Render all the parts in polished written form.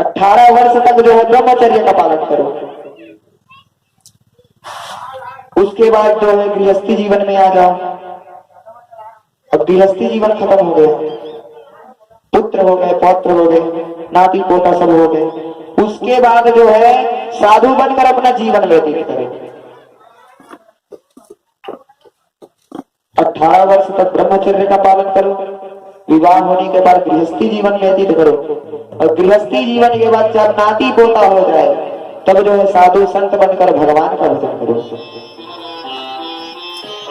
18 वर्ष तक जो है ब्रह्मचर्य का पालन करो। उसके बाद जो है गृहस्थी जीवन में आ जाओ। अब गृहस्थी जीवन खत्म हो गया, पुत्र हो गए, पौत्र हो गए, नाती पोता सब हो गए। उसके बाद जो है साधु बनकर अपना जीवन व्यतीत करो। 18 वर्ष तक ब्रह्मचर्य का पालन करो, विवाह होने के बाद गृहस्थी जीवन व्यतीत करो, और गृहस्थी जीवन के बाद जब नाती पोता हो जाए तब जो है साधु संत बनकर भगवान का भजन करो।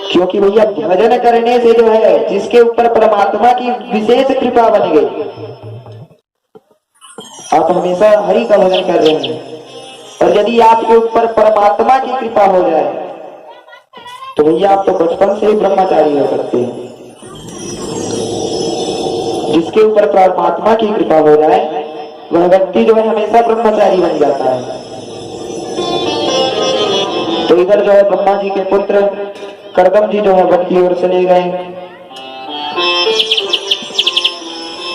क्योंकि भैया भजन करने से जो है जिसके ऊपर परमात्मा की विशेष कृपा बन गई, आप हमेशा हरि का भजन कर रहे हैं, और यदि आपके ऊपर परमात्मा की कृपा हो जाए तो भैया आप तो बचपन से ही ब्रह्मचारी हो सकते हैं। जिसके ऊपर परमात्मा की कृपा हो जाए वह व्यक्ति जो है हमेशा ब्रह्मचारी बन जाता है। तो इधर जो है ब्रह्मा जी के पुत्र कर्दम जी जो है वन की ओर चले गए।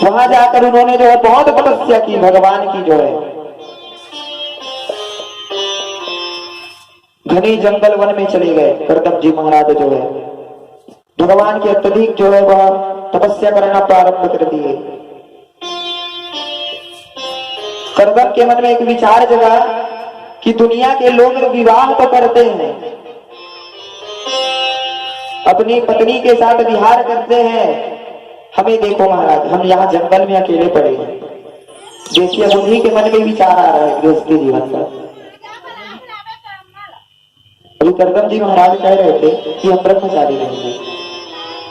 वहां जाकर उन्होंने जो है बहुत तपस्या की, भगवान की जो है घने जंगल वन में चले गए। कर्दम जी महाराज जो है भगवान के अत्यधिक जो है वह तपस्या करना प्रारंभ कर दिए। कर्दम के मन में एक विचार जगा कि दुनिया के लोग विवाह तो करते हैं, अपनी पत्नी के साथ विहार करते हैं, हमें देखो महाराज हम यहाँ जंगल में अकेले पड़े हैं। देखिए उन्हीं के मन में विचार आ रहा है गृहस्थी जीवन का। अभी कर्दम जी महाराज कह रहे थे कि हम ब्रह्मचारी रहेंगे।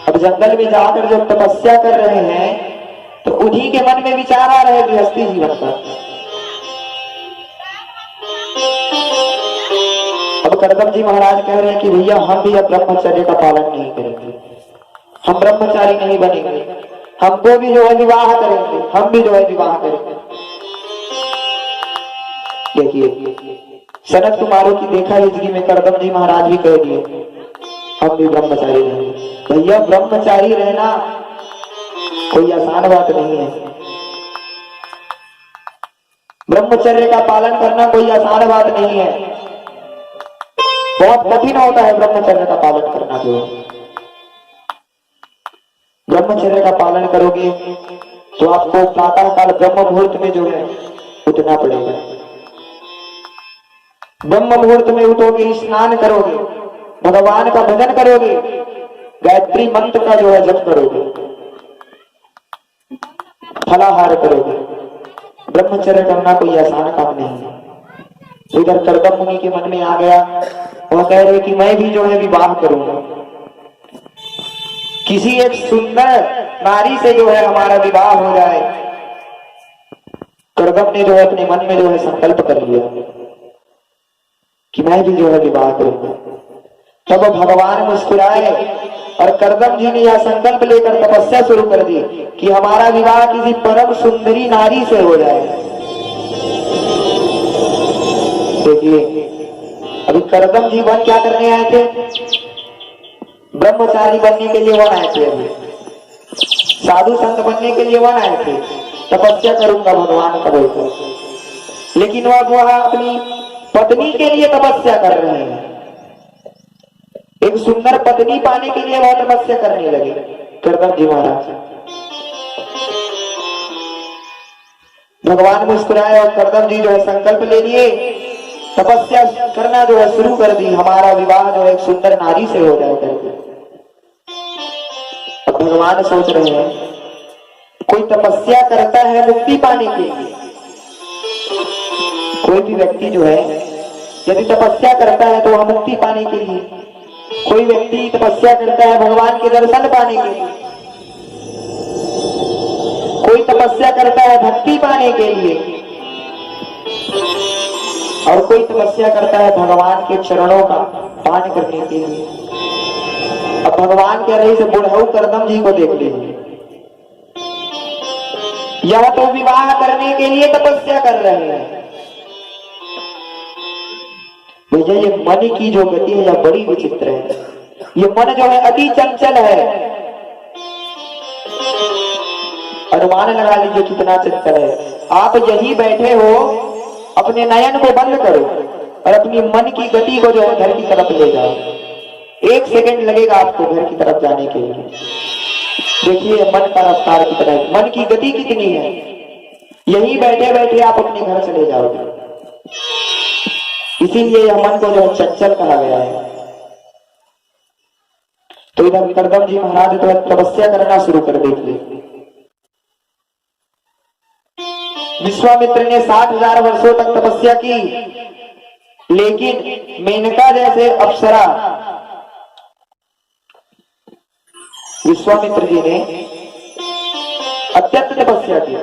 अब जंगल में जाकर जब तपस्या कर रहे हैं तो उन्हीं के मन में विचार आ रहा है गृहस्थी जीवन का। अब कर्दम जी महाराज कह रहे हैं कि भैया हम भी अब ब्रह्मचर्य का पालन नहीं करेंगे, हम ब्रह्मचारी नहीं बनेंगे, हमको भी जो है विवाह करेंगे, हम भी जो है विवाह करेंगे। देखिए सनत कुमारों की देखा हिजरी में कर्दम जी महाराज भी कह दिए हम भी ब्रह्मचारी रहेंगे। भैया ब्रह्मचारी रहना कोई आसान बात नहीं है, ब्रह्मचर्य का पालन करना कोई आसान बात नहीं है, बहुत कठिन होता है ब्रह्मचर्य का पालन करना। जो ब्रह्मचर्य का पालन करोगे तो आपको प्रातः काल ब्रह्म मुहूर्त में जो है उठना पड़ेगा। ब्रह्म मुहूर्त में उठोगे, स्नान करोगे, भगवान का भजन करोगे, गायत्री मंत्र का जो है जप करोगे, फलाहार करोगे। ब्रह्मचर्य करना कोई आसान काम नहीं है। इधर कर्दम मुनि के मन में आ गया, वह कह रहे कि मैं भी जो है विवाह करूंगा, किसी एक सुंदर नारी से जो है हमारा विवाह हो जाए। कर्दम ने जो है अपने मन में जो है संकल्प कर लिया कि मैं भी जो है विवाह करूंगा। तब भगवान मुस्कुराए और कर्दम जी ने यह संकल्प लेकर तपस्या शुरू कर दी कि हमारा विवाह किसी परम सुंदरी नारी से हो जाए। देखिए अभी कर्दम जी वन क्या करने आए थे, ब्रह्मचारी बनने के लिए वन आए थे, अभी साधु संत बनने के लिए वन आए थे, तपस्या करूंगा भगवान का बोलकर। लेकिन वह अपनी पत्नी के लिए तपस्या कर रहे हैं, एक सुंदर पत्नी पाने के लिए वह तपस्या करने लगे कर्दम जी महाराज। भगवान मुस्कुराए और कर्दम जी जो है संकल्प ले लिए, तपस्या करना जो है शुरू कर दी, हमारा विवाह जो है एक सुंदर नारी से हो जाए करके। अब भगवान सोच रहे हैं कोई तपस्या करता है मुक्ति पाने के लिए, कोई भी व्यक्ति जो है यदि तपस्या करता है तो वह मुक्ति पाने के लिए, कोई व्यक्ति तपस्या करता है भगवान के दर्शन पाने के लिए, कोई तपस्या करता है भक्ति पाने के लिए, और कोई तपस्या करता है भगवान के चरणों का पान करने के लिए। अब भगवान कह रहे हैं बुढ़ऊ कर्दम जी को देख लीजिए, यह तो विवाह करने के लिए तपस्या कर रहे हैं। भैया ये मन की जो गति है यह बड़ी विचित्र है, ये मन जो है अति चंचल है। अनुमान लगा लीजिए कितना चंचल है। आप यही बैठे हो, अपने नयन को बंद करो और अपनी मन की गति को जो है घर की तरफ ले जाओ। 1 सेकंड लगेगा आपको घर की तरफ जाने के लिए। देखिए मन का रफ्तार कितना है, मन की गति कितनी है। यही बैठे बैठे आप अपने घर चले जाओगे। इसीलिए यह मन को जो है चंचल कहा गया है। तो इधर करदम जी महाराज तो तपस्या करना शुरू कर देते। विश्वामित्र ने 60,000 वर्षों तक तपस्या की, लेकिन मेनका जैसे अप्सरा विश्वामित्र जी ने अत्यंत तपस्या की,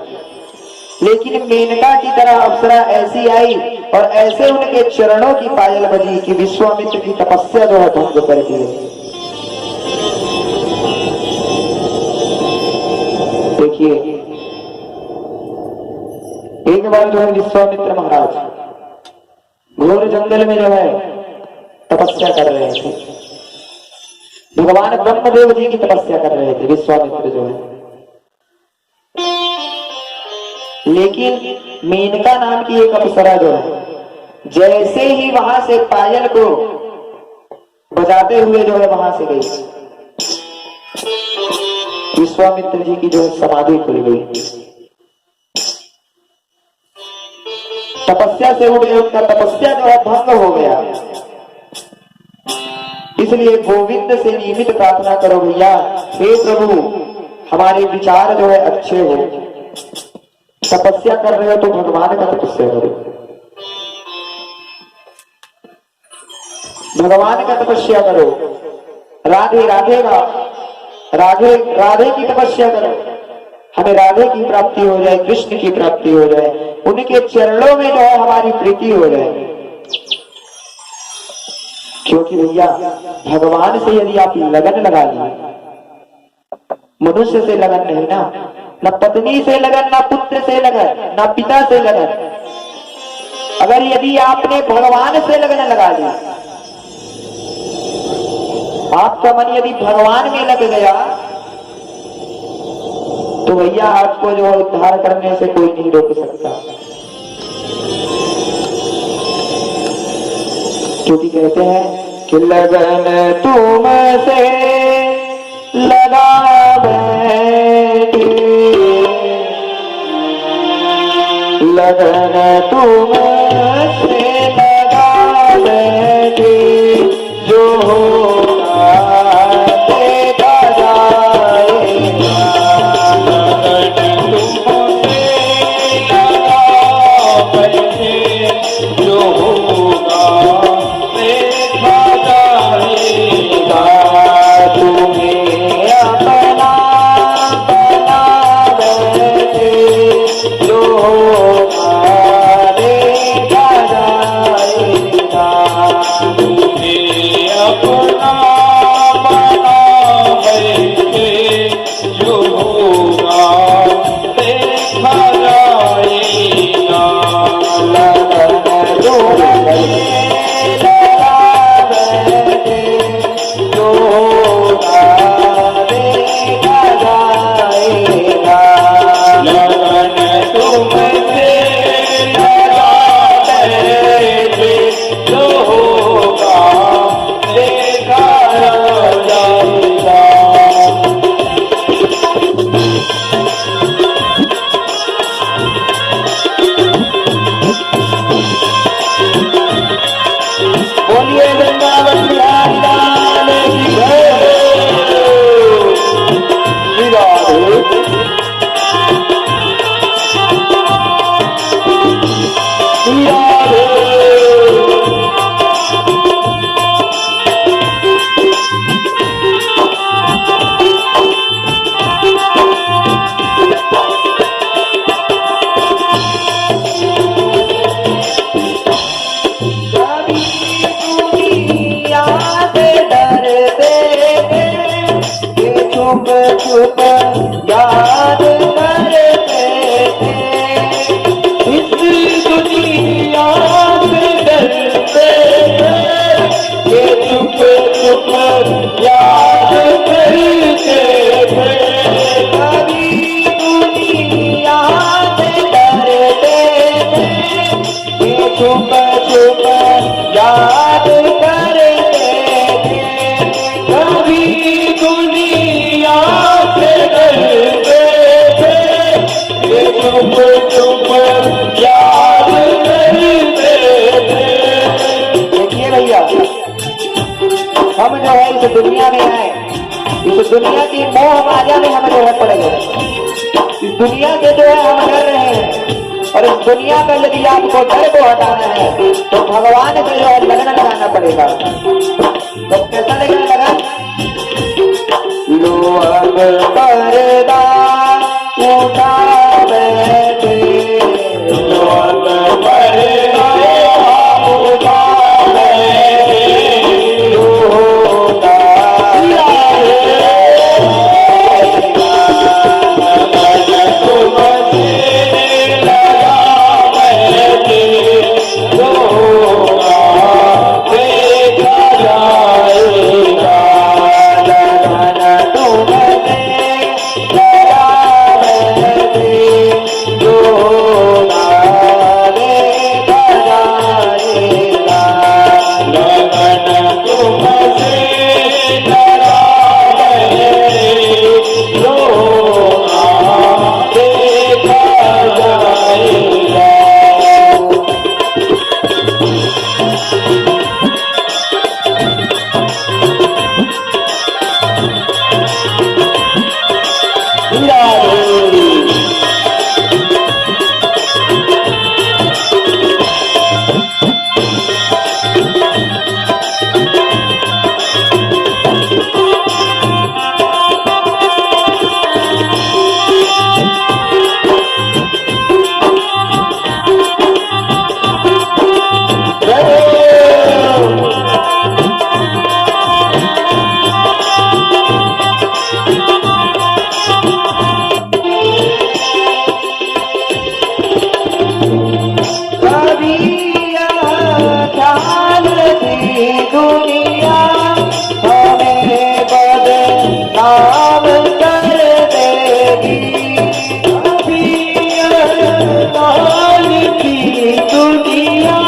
लेकिन मेनका की तरह अप्सरा ऐसी आई और ऐसे उनके चरणों की पायल बजी कि विश्वामित्र की तपस्या जो है भंग कर दी। देखिए एक बार जो है विश्वामित्र महाराज घोर जंगल में जो है तपस्या कर रहे थे। भगवान ब्रह्मदेव जी की तपस्या कर रहे थे विश्वामित्र जो है। लेकिन मेनका नाम की एक अप्सरा जो है जैसे ही वहां से पायल को बजाते हुए जो है वहां से गई, विश्वामित्र जी की जो है समाधि खुल गई। तपस्या से उठ गए, उनका तपस्या जो है भंग हो गया। इसलिए गोविंद से नियमित प्रार्थना करो भैया, हे प्रभु हमारे विचार जो है अच्छे हो। तपस्या कर रहे हो तो भगवान का तपस्या करो, भगवान का तपस्या करो। राधे राधे का राधे राधे की तपस्या करो, हमें राधे की प्राप्ति हो जाए, कृष्ण की प्राप्ति हो जाए, उनके चरणों में जो है हमारी प्रीति हो जाए। क्योंकि भैया भगवान से यदि आप लगन लगा लिए, मनुष्य से लगन नहीं ना, न पत्नी से लगन, ना पुत्र से लगन, ना पिता से लगन। अगर यदि आपने भगवान से लगन लगा ली, आपका मन यदि भगवान में लग गया, तो भैया आपको जो उद्धार करने से कोई नहीं रोक सकता। क्योंकि कहते हैं कि लगन तुमसे लगा बैठी, लगन तुमसे लगा बैठी, जो होगा देखा जाएगा। लगन तुमसे लगा बैठी, जो होगा देखा जाएगा। तुम्हें अपना बना बैठे, जो होगा देखा जाएगा। तुम्हें अपना बना बैठे, जो होगा देखा जाएगा। लगन तुमसे लगा बैठे, जो होगा देखा जाएगा। लगन तुमसे लगा बैठे, जो होगा देखा जाएगा। बोलिए वृंदावन बिहारी लाल की जय। श्री राधे श्री राधे। दुनिया से डरते थे, ये छुप छुप याद करते थे। इस दुनिया से डरते थे, ये छुप छुप याद करते थे। कभी दुनिया से डरते इस दुनिया में आए, इस दुनिया की मोह माया में हम जो है पड़ गए, इस दुनिया से जो है हम डर रहे हैं। और इस दुनिया का यदि आपको डर को हटाना है तो भगवान से जो है लगन लगाना पड़ेगा। तो कैसा लगन लगा? लोग पर्दा उठा बैठे, लोग पर्दा उठा बैठे, दुनिया हमें बदनाम कर देगी, मान की दुनिया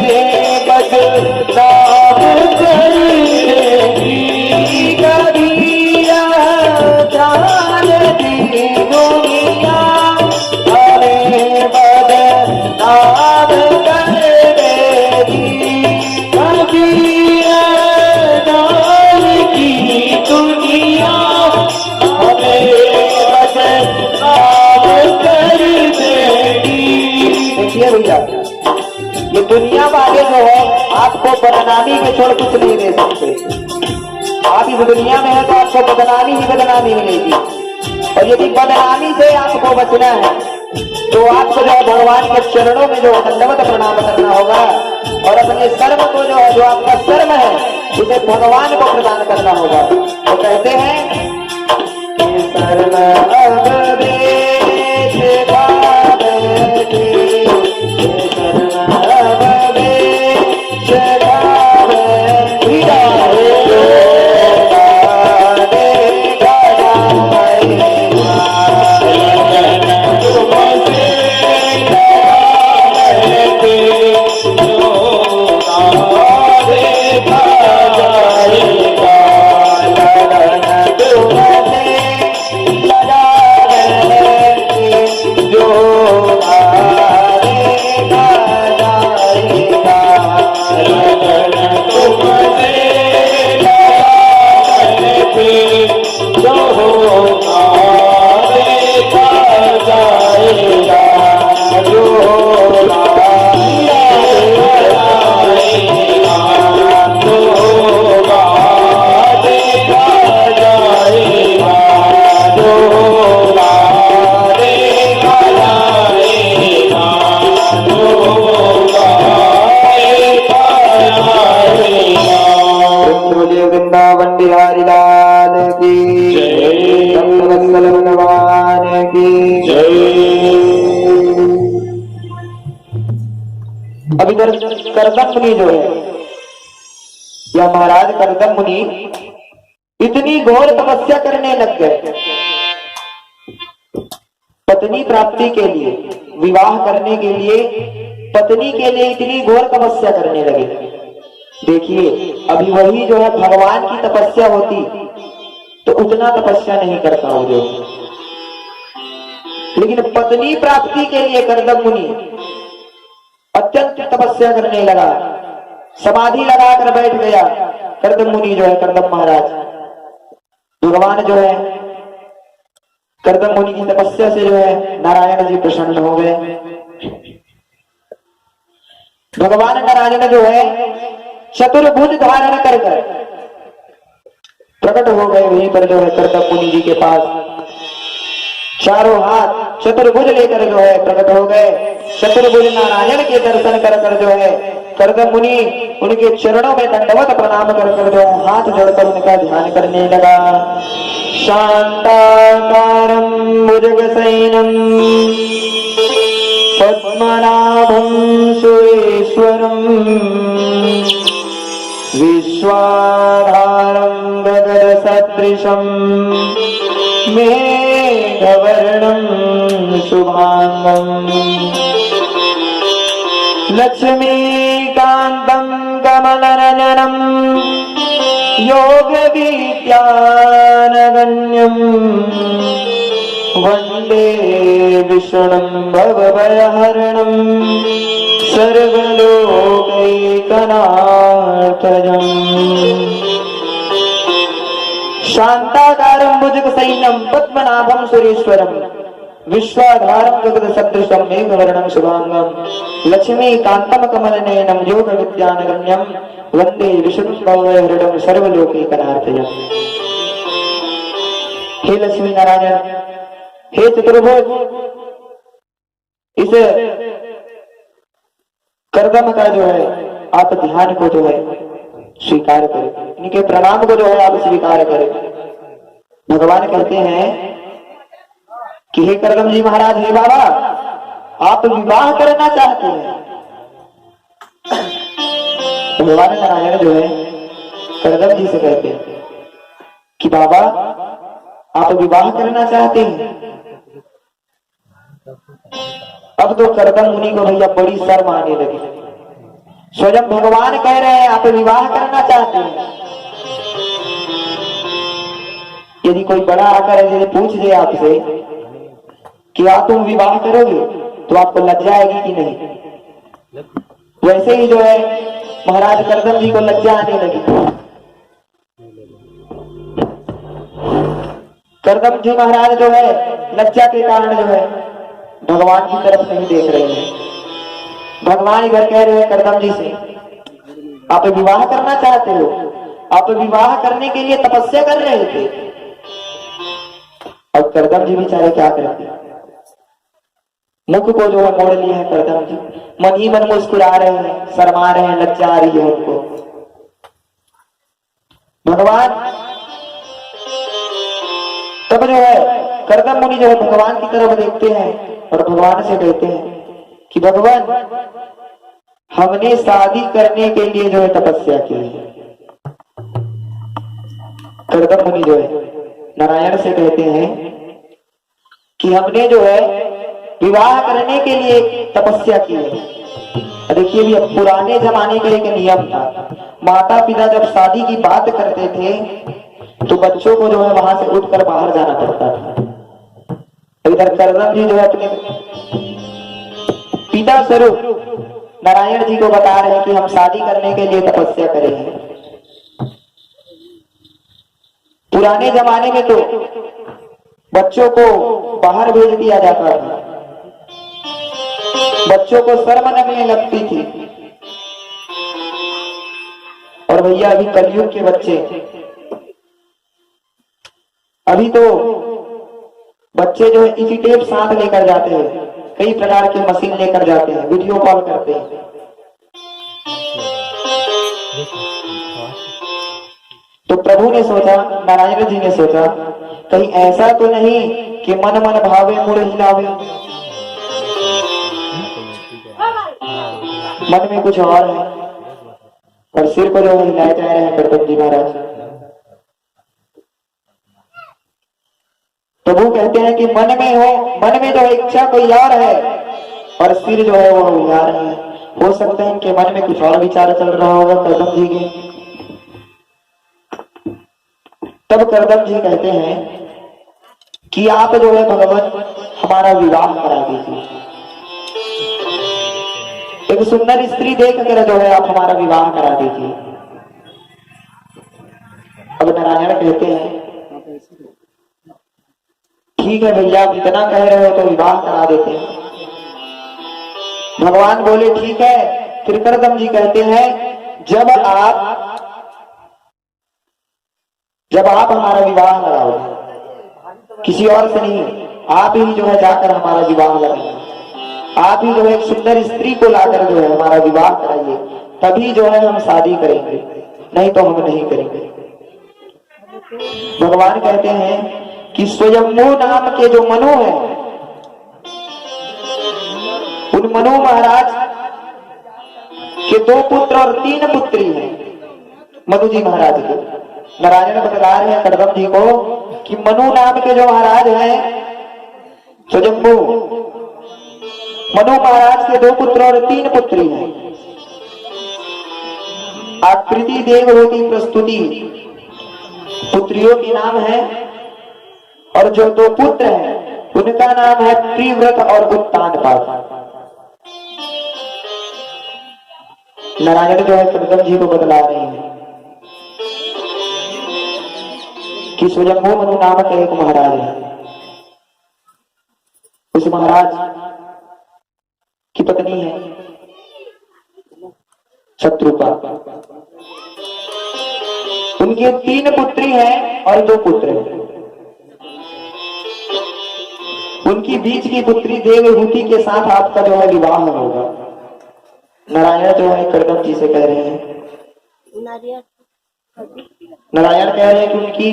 हमें बदनाम कर देगी। कभी जान दी दुनिया हमें बदनाम कर देगी, दुनिया हमें देखिए भैया, ये दुनिया वाले जो है आपको बदनामी के छोड़ कुछ नहीं दे सकते। आप इस दुनिया में है तो आपको बदनामी ही बदनामी मिलेगी। और यदि बदनामी से आपको बचना है तो आपको जो है भगवान के चरणों में जो दंडवत प्रणाम करना होगा और अपने कर्म को जो है, जो आपका कर्म है, उसे भगवान को प्रदान करना होगा। तो कहते हैं कर्म अब बेच बैठे, कर्म अब बेच वृंदावन बिहारी लाल की जय, भक्तवत्सल भगवान की जय। अब इधर करदम मुनि जो है, या महाराज करदम मुनि इतनी घोर तपस्या करने लग गए पत्नी प्राप्ति के लिए, विवाह करने के लिए, पत्नी के लिए इतनी घोर तपस्या करने लगे। देखिए अभी वही जो है भगवान की तपस्या होती तो उतना तपस्या नहीं करता हो जो, लेकिन पत्नी प्राप्ति के लिए करदम मुनि अत्यंत तपस्या करने लगा, समाधि लगाकर बैठ गया करदम मुनि जो है, करदम महाराज, भगवान जो है करदम मुनि की तपस्या से जो है नारायण जी प्रसन्न हो गए। भगवान नारायण जो है चतुर्भुज धारण कर प्रकट हो गए वहीं पर जो है करदम मुनि जी के पास, चारों हाथ चतुर्भुज लेकर जो है प्रकट हो गए। चतुर्भुज नारायण के दर्शन कर जो है करदम मुनि उनके चरणों में दंडवत प्रणाम कर जो है हाथ जोड़कर उनका ध्यान करने लगा। शांताकारं भुजगशयनं पद्मनाभं सुरेश्वरं विश्वाधारं गगनसदृशं मेघवर्णं शुभांगं लक्ष्मीकान्तं कमलनयनं योगविद्यानगण्यं वन्दे विष्णुं भवभयहरणं सर्वलोकैकनाथजम्। शांताकारं भुजगशयनं पद्मनाभं सुरेश्वरं विश्वाधारं जगत्सदृशं मेघवर्णं शुभांगं लक्ष्मीकान्तं कमलनयनं योगविद्यानगण्यं वन्दे विष्णुं भवभयहरणं सर्वलोकैकनाथजम्। हे लक्ष्मी नारायण, हे चतुर्भुज, इस करदम का जो है आप ध्यान को जो है स्वीकार करें, इनके प्रणाम को जो है आप स्वीकार करें। भगवान कहते हैं कि हे करदम जी महाराज, हे बाबा, आप विवाह करना चाहते हैं। भगवान नारायण जो है करदम जी से कहते हैं कि बाबा आप विवाह करना चाहते हैं। अब तो करदम मुनि को भैया बड़ी शर्म आने लगी। स्वयं भगवान कह रहे हैं आप विवाह करना चाहते हैं। यदि कोई बड़ा आकर यदि पूछ दे आपसे कि आप तुम विवाह करोगे तो आपको लज्जा आएगी कि नहीं? वैसे ही जो है महाराज करदम जी को लज्जा आने लगी। करदम जी महाराज जो है लज्जा के कारण जो है भगवान की तरफ नहीं देख रहे हैं। भगवान इधर कह रहे हैं करदम जी से आप विवाह करना चाहते हो, आप विवाह करने के लिए तपस्या कर रहे थे। और करदम जी बेचारे क्या करते, मुख को जो है मोड़ लिए हैं करदम जी, मन ही मन मुस्कुरा रहे हैं, शर्मा रहे हैं, लज्जा आ रही है उनको। भगवान तब जो है करदम मुनि जो है भगवान की तरफ देखते हैं और भगवान से कहते हैं कि भगवान हमने शादी करने के लिए जो है तपस्या की है। करदम मुनि जो है नारायण से कहते हैं कि हमने जो है विवाह करने के लिए तपस्या की है। देखिए भी पुराने जमाने का एक नियम था, माता पिता जब शादी की बात करते थे तो बच्चों को जो है वहां से उठकर बाहर जाना पड़ता था। इधर करदम जी जो है अपने पिता स्वरूप नारायण जी को बता रहे हैं कि हम शादी करने के लिए तपस्या करेंगे। पुराने जमाने में तो बच्चों को बाहर भेज दिया जाता था, बच्चों को शर्म लगने लगती थी। और भैया अभी कलयुग के बच्चे, अभी तो बच्चे जो है इसी टेप साथ लेकर जाते हैं, कई प्रकार की मशीन लेकर जाते हैं, वीडियो कॉल करते हैं। तो प्रभु ने सोचा, नारायण जी ने सोचा कहीं ऐसा तो नहीं कि मन मन भावे मुड़ हिलावे, मन में कुछ और है और सिर को जो हिलाए जा रहे हैं करदम जी महाराज। प्रभु कहते हैं कि मन में हो, मन में जो इच्छा कोई और है और सिर जो है वो हिला रहे हैं। हो सकता है इनके मन में कुछ और विचार चल रहा होगा करदम जी के। तब करदम जी कहते हैं कि आप जो है भगवान हमारा विवाह करा दीजिए, एक सुंदर स्त्री देख कर जो है आप हमारा विवाह करा दीजिए। नारायण कहते हैं ठीक है भैया, आप इतना कह रहे हो तो विवाह करा देते हैं। भगवान बोले ठीक है। फिर करदम जी कहते हैं जब आप हमारा विवाह कराओगे, किसी और से नहीं, आप ही जो है जाकर हमारा विवाह कराइए, आप ही जो है एक सुंदर स्त्री को लाकर जो है हमारा विवाह कराइए, तभी जो है हम शादी करेंगे, नहीं तो हम नहीं करेंगे। भगवान कहते हैं कि स्वयंभू नाम के जो मनु है, उन मनु महाराज के 2 पुत्र और 3 पुत्री हैं। मनु जी महाराज के नारायण बतला रहे हैं करदम जी को कि मनु नाम के जो महाराज हैं स्वयंभू, मनु महाराज के 2 पुत्र और 3 पुत्री हैं। आकृति देवहूति प्रस्तुति पुत्रियों के नाम है, और जो 2 पुत्र हैं उनका नाम है प्रिव्रत और उत्तानपाद। नारायण जो है करदम जी को बतला रहे हैं कि स्वयंभू मनु नामक एक महाराज है, उस महाराज की पत्नी है शत्रुपा। उनके 3 पुत्री हैं और 2 पुत्र हैं। उनकी बीच की पुत्री देवहूति के साथ आपका जो है विवाह होगा। नारायण जो है करदम जी से कह रहे हैं, नारायण कह रहे हैं कि उनकी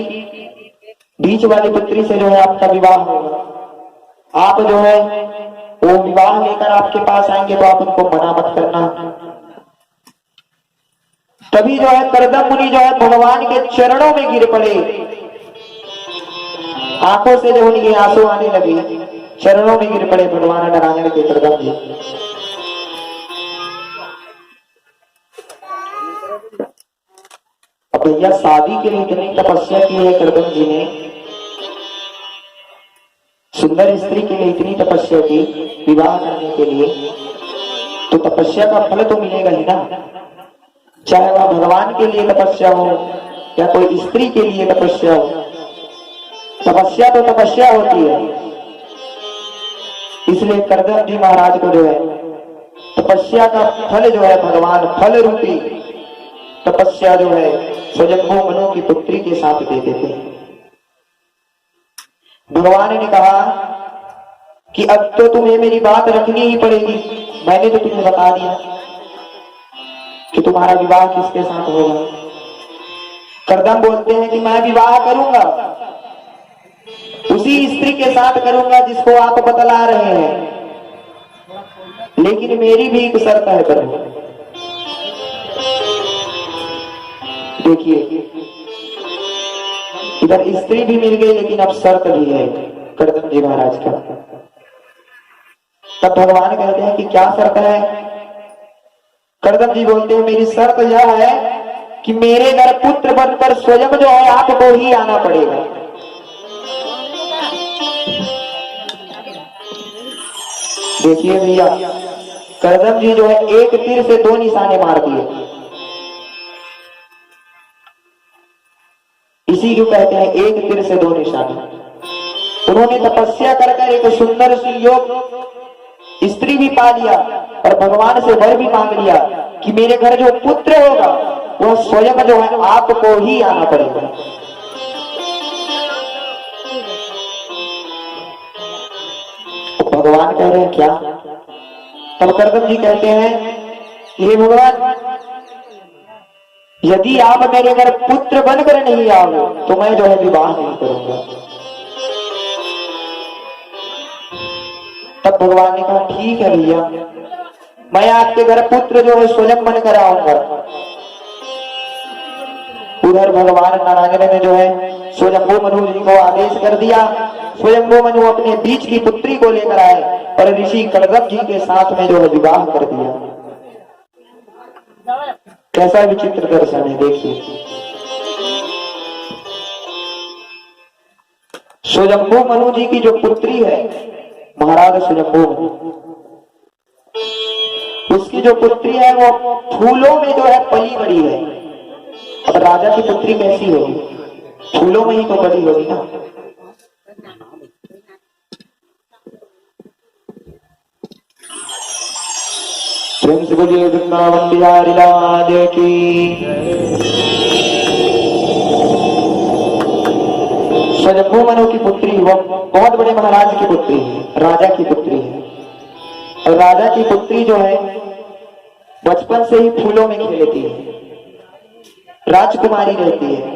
बीच वाली पुत्री से जो है आपका विवाह होगा। आप जो है वो विवाह लेकर आपके पास आएंगे तो आप उनको मना मत करना। तभी जो है करदम मुनि जो है भगवान के चरणों में गिर पड़े, आंखों से जो उनके आंसू आने लगे, चरणों में गिर पड़े भगवान नारायण के करदम जी। अब भैया शादी के लिए इतनी तपस्या की है करदम जी ने, सुंदर स्त्री के लिए इतनी तपस्या की विवाह करने के लिए, तो तपस्या का फल तो मिलेगा ही ना। चाहे वह भगवान के लिए तपस्या हो या कोई स्त्री के लिए तपस्या हो, तपस्या तो तपस्या होती है। इसलिए करदम जी महाराज को जो है तपस्या का फल जो है भगवान फल रूपी तपस्या जो है स्वयंभू मनु की पुत्री के साथ दे देते हैं। भगवान ने कहा कि अब तो तुम्हें मेरी बात रखनी ही पड़ेगी, मैंने तो तुम्हें बता दिया कि तुम्हारा विवाह किसके साथ होगा। करदम बोलते हैं कि मैं विवाह करूंगा उसी स्त्री के साथ करूंगा जिसको आप बतला रहे हैं, लेकिन मेरी भी एक शर्त है प्रभु। देखिए इधर स्त्री भी मिल गई, लेकिन अब शर्त भी है करदम जी महाराज का। तब भगवान कहते हैं कि क्या शर्त है। करदम जी बोलते हैं मेरी शर्त यह है कि मेरे घर पुत्र बनकर स्वयं जो है आपको ही आना पड़ेगा। देखिए भैया करदम जी जो है एक तीर से 2 निशाने मार दिए। इसी को कहते हैं एक तीर से 2 निशाने। उन्होंने तपस्या कर एक सुंदर सुयोग स्त्री भी पा लिया और भगवान से वर भी मांग लिया कि मेरे घर जो पुत्र होगा वह स्वयं जो है आपको ही आना पड़ेगा। तो भगवान कह रहे हैं क्या। तब करदम जी कहते हैं हे भगवान, यदि आप मेरे घर पुत्र बनकर नहीं आओ तो मैं जो है विवाह नहीं करूंगा। तब भगवान ने कहा ठीक है भैया, मैं आपके घर पुत्र जो है स्वयं बनकर आऊंगा। उधर भगवान नारायण ने जो है स्वयंभू मनु जी को आदेश कर दिया। स्वयंभू मनु अपने बीच की पुत्री को लेकर आए और ऋषि करदम जी के साथ में जो है विवाह कर दिया। कैसा विचित्र दर्शन है देखिए। स्वयंभू मनु जी की जो पुत्री है महाराज स्वयंभू मनु, उसकी जो पुत्री है वो फूलों में जो है पली बड़ी है। अब राजा की पुत्री कैसी होगी। फूलों में ही तो बड़ी होगी ना। प्रेम से बोलिए वृंदावन बिहारी लाल की। स्वयंभू मनु की पुत्री, वो बहुत बड़े महाराज की पुत्री है, राजा की पुत्री है। और राजा की पुत्री जो है बचपन से ही फूलों में खेलती है, राजकुमारी रहती है।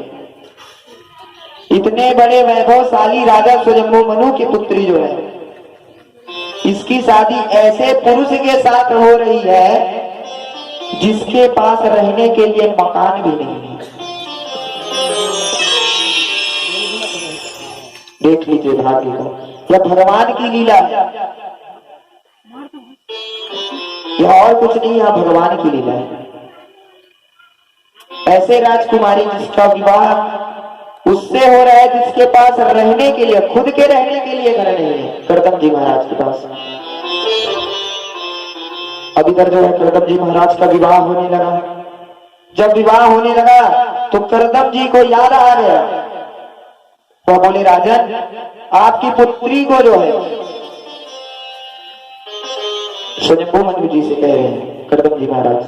इतने बड़े वैभवशाली राजा स्वयंभू मनु की पुत्री जो है, इसकी शादी ऐसे पुरुष के साथ हो रही है जिसके पास रहने के लिए मकान भी नहीं है। देख लीजिए भाग्य को, यह भगवान की लीला है, यह और कुछ नहीं, यह भगवान की लीला है। ऐसे राजकुमारी जिसका विवाह उससे हो रहा है जिसके पास रहने के लिए, खुद के रहने के लिए घर नहीं है, करदम जी महाराज के पास। अब इधर जो है करदम जी महाराज का विवाह होने लगा। जब विवाह होने लगा तो करदम जी को याद आ गया। वह बोले, राजन, आपकी पुत्री को जो है, स्वयंभू मनु जी से कह रहे हैं करदम जी महाराज,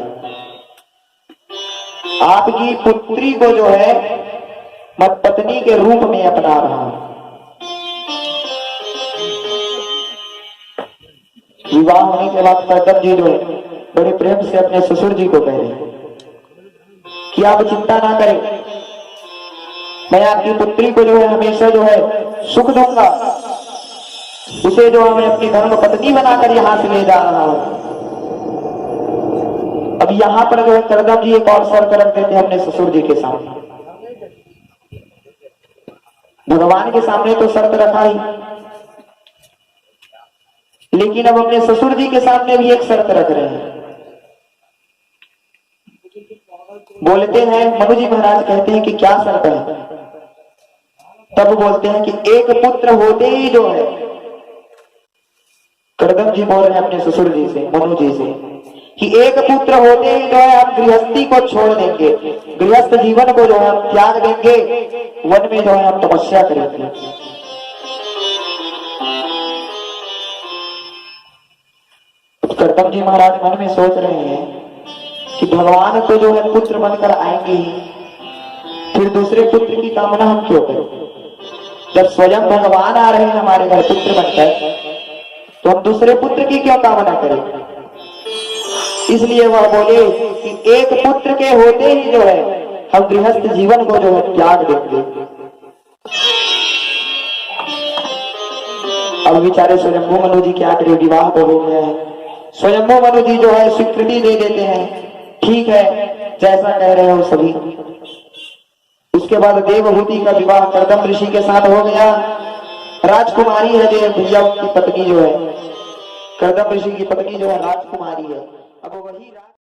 आपकी पुत्री को जो है मैं पत्नी के रूप में अपना रहा हूं। विवाह होने के बाद करदम जी जो है बड़े प्रेम से अपने ससुर जी को कह रहे हैं कि आप चिंता ना करें, मैं आपकी पुत्री को जो है हमेशा जो है सुख दूंगा, उसे जो है मैं अपनी धर्म पत्नी बनाकर यहां से ले जा रहा हूं। अब यहां पर जो है करदम जी एक और शर्त रख देते हैं अपने ससुर जी के सामने। भगवान के सामने तो शर्त रखा ही, लेकिन अब अपने ससुर जी के सामने भी एक शर्त रख रहे हैं। बोलते हैं, मनु जी महाराज कहते हैं कि क्या शर्त है? तब बोलते हैं कि एक पुत्र होते ही जो है, करदम जी बोल रहे हैं अपने ससुर जी से, मनु जी से, कि एक पुत्र होते ही जो है हम गृहस्थी को छोड़ देंगे, गृहस्थ जीवन को जो है हम त्याग देंगे, वन में जो है हम तपस्या करेंगे। करदम जी महाराज मन में सोच रहे हैं कि भगवान तो जो है पुत्र बनकर आएंगे ही, फिर दूसरे पुत्र की कामना हम क्यों करें? जब स्वयं भगवान आ रहे हैं हमारे घर पुत्र बनकर, तो हम दूसरे पुत्र की क्यों कामना करें? इसलिए वह बोले कि एक पुत्र के होते ही जो है हम गृहस्थ जीवन को जो है त्याग देंगे। अब बेचारे स्वयंभू मनु जी क्या करें, विवाह तो हो गया है। स्वयंभू मनु जी जो है स्वीकृति दे देते हैं, ठीक है जैसा कह रहे हो सभी। उसके बाद देवहूति का विवाह करदम ऋषि के साथ हो गया। राजकुमारी है जो भैया की पत्नी जो है, करदम ऋषि की पत्नी जो है राजकुमारी है। अब वही